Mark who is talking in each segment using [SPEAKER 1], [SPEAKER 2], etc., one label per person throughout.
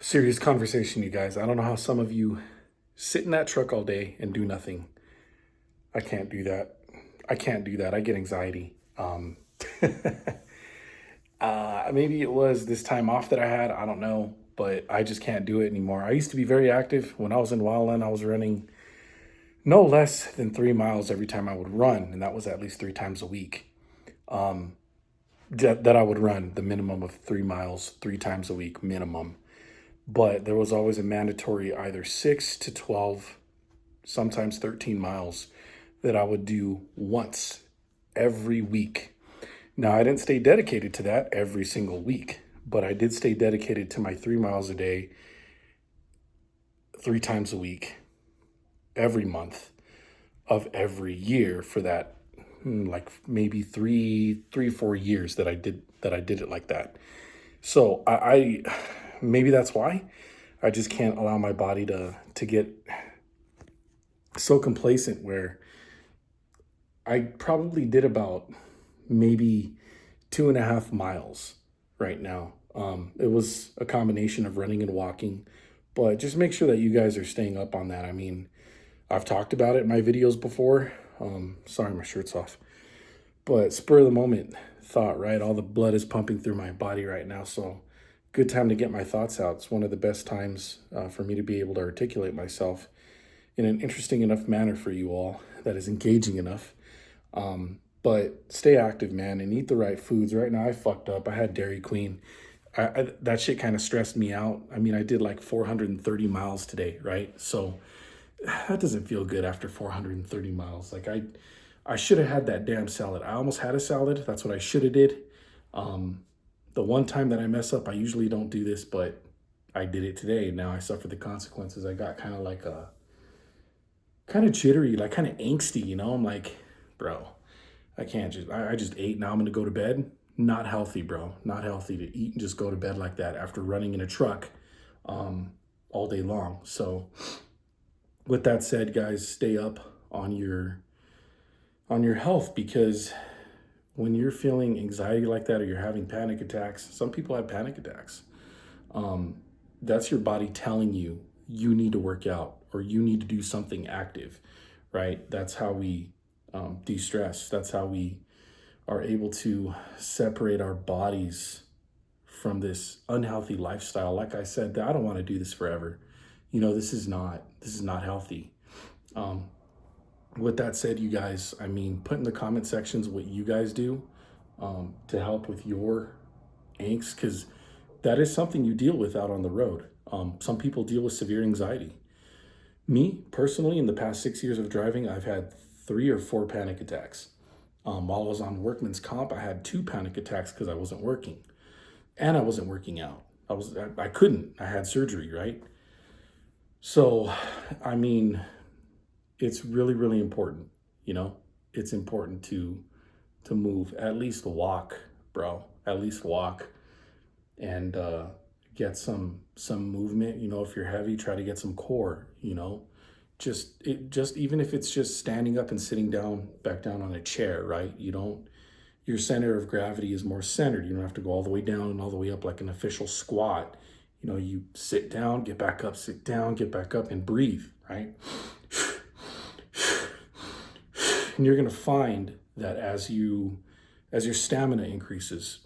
[SPEAKER 1] Serious conversation, you guys. I don't know how some of you sit in that truck all day and do nothing. I can't do that. I can't do that. I get anxiety. Maybe it was this time off that I had. I don't know, but I just can't do it anymore. I used to be very active. When I was in Wildland, I was running no less than 3 miles every time I would run, and that was at least 3 times a week. That I would run the minimum of 3 miles 3 times a week minimum. But there was always a mandatory either 6 to 12, sometimes 13 miles that I would do once every week. Now, I didn't stay dedicated to that every single week, but I did stay dedicated to my 3 miles a day, 3 times a week, every month of every year for that, like maybe 4 years that I did it like that. So I maybe that's why I just can't allow my body to get so complacent where I probably did about maybe 2.5 miles right now. It was a combination of running and walking, but just make sure that you guys are staying up on that. I mean, I've talked about it in my videos before. Sorry, my shirt's off, but spur of the moment thought, right? All the blood is pumping through my body right now. So good time to get my thoughts out. It's one of the best times for me to be able to articulate myself in an interesting enough manner for you all that is engaging enough. But stay active, man, and eat the right foods. Right now, I fucked up. I had Dairy Queen. That shit kind of stressed me out. I mean, I did like 430 miles today, right? So that doesn't feel good after 430 miles. Like I should have had that damn salad. I almost had a salad. That's what I should have did. The one time that I mess up, I usually don't do this, but I did it today. Now I suffer the consequences. I got kind of like kind of jittery, like kind of angsty, you know? I'm like, bro, I can't I just ate. Now I'm going to go to bed. Not healthy, bro. Not healthy to eat and just go to bed like that after running in a truck all day long. So with that said, guys, stay up on your health, because when you're feeling anxiety like that or you're having panic attacks, some people have panic attacks. That's your body telling you you need to work out or you need to do something active, right? That's how we de-stress. That's how we are able to separate our bodies from this unhealthy lifestyle. Like I said, I don't want to do this forever. You know, this is not healthy. With that said, you guys, I mean, put in the comment sections what you guys do to help with your angst, because that is something you deal with out on the road. Some people deal with severe anxiety. Me, personally, in the past 6 years of driving, I've had 3 or 4 panic attacks. While I was on workman's comp, I had 2 panic attacks because I wasn't working. And I wasn't working out. I couldn't. I had surgery, right? So, I mean, it's really, really important, you know? It's important to move, at least walk, bro. At least walk and get some movement. You know, if you're heavy, try to get some core, you know? Just even if it's just standing up and sitting down, back down on a chair, right? Your center of gravity is more centered. You don't have to go all the way down and all the way up like an official squat. You know, you sit down, get back up, sit down, get back up, and breathe, right? And you're going to find that as your stamina increases,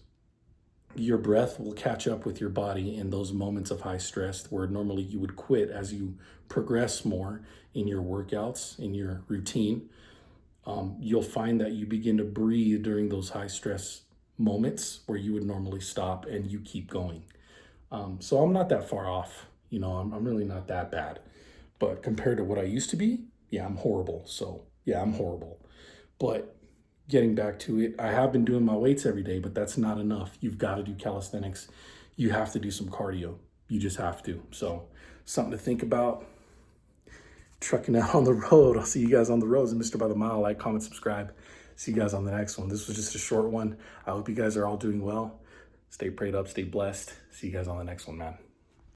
[SPEAKER 1] your breath will catch up with your body in those moments of high stress where normally you would quit. As you progress more in your workouts, in your routine, you'll find that you begin to breathe during those high stress moments where you would normally stop, and you keep going. So I'm not that far off. You know, I'm really not that bad. But compared to what I used to be, yeah, I'm horrible. So yeah, I'm horrible. But getting back to it, I have been doing my weights every day, but that's not enough. You've got to do calisthenics. You have to do some cardio. You just have to. So something to think about. Trucking out on the road. I'll see you guys on the roads. Mr. By the Mile. Like, comment, subscribe. See you guys on the next one. This was just a short one. I hope you guys are all doing well. Stay prayed up, stay blessed. See you guys on the next one, man.